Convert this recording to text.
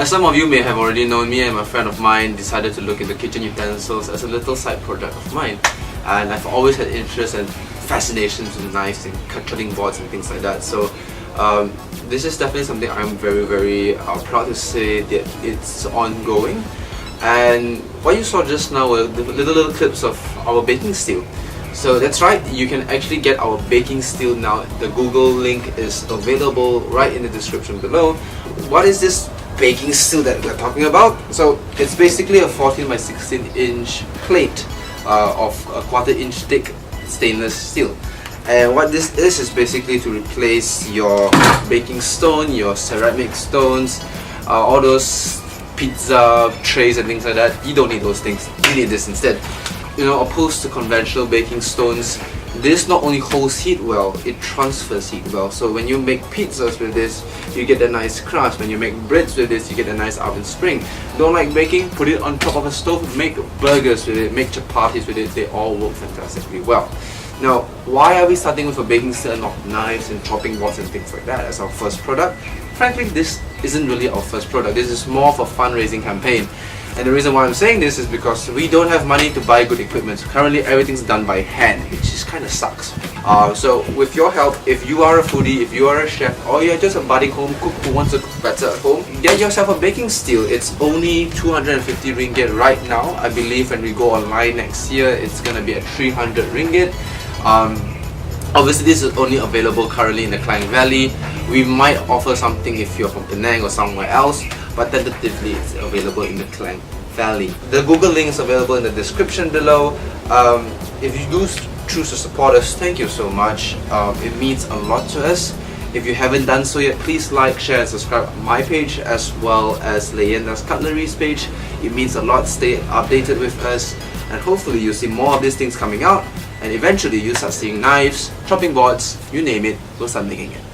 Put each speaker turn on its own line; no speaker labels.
As some of you may have already known, me and a friend of mine decided to look into kitchen utensils as a little side project of mine, and I've always had interest and fascinations with knives and cutting boards and things like that. So this is definitely something I'm very proud to say that it's ongoing. And what you saw just now were the little clips of our baking steel. So that's right, you can actually get our baking steel now. The Google link is available right in the description below. What is this baking steel that we're talking about? So it's basically a 14 by 16 inch plate of a 1/4 inch thick stainless steel. And what this is basically to replace your baking stone, your ceramic stones, all those pizza trays and things like that. You don't need those things, you need this instead. You know, opposed to conventional baking stones, this not only holds heat well, it transfers heat well. So when you make pizzas with this, you get a nice crust. When you make breads with this, you get a nice oven spring. Don't like baking? Put it on top of a stove, make burgers with it, make chapatis with it. They all work fantastically well. Now, why are we starting with a baking steel and not knives and chopping boards and things like that as our first product? Frankly, this isn't really our first product. This is more of a fundraising campaign. And the reason why I'm saying this is because we don't have money to buy good equipment. Currently, everything's done by hand, which just kind of sucks. So with your help, if you are a foodie, if you are a chef, or you're just a budding home cook who wants to cook better at home, get yourself a baking steel. It's only 250 ringgit right now. I believe when we go online next year, it's gonna be at 300 ringgit. Obviously, this is only available currently in the Klang Valley. We might offer something if you're from Penang or somewhere else, but tentatively it's available in the Klang Valley. The Google link is available in the description below. If you do choose to support us, thank you so much. It means a lot to us. If you haven't done so yet, please like, share and subscribe on my page as well as Leyenda's Cutleries page. It means a lot. Stay updated with us, and hopefully you'll see more of these things coming out, and eventually you'll start seeing knives, chopping boards, you name it, we'll start making it.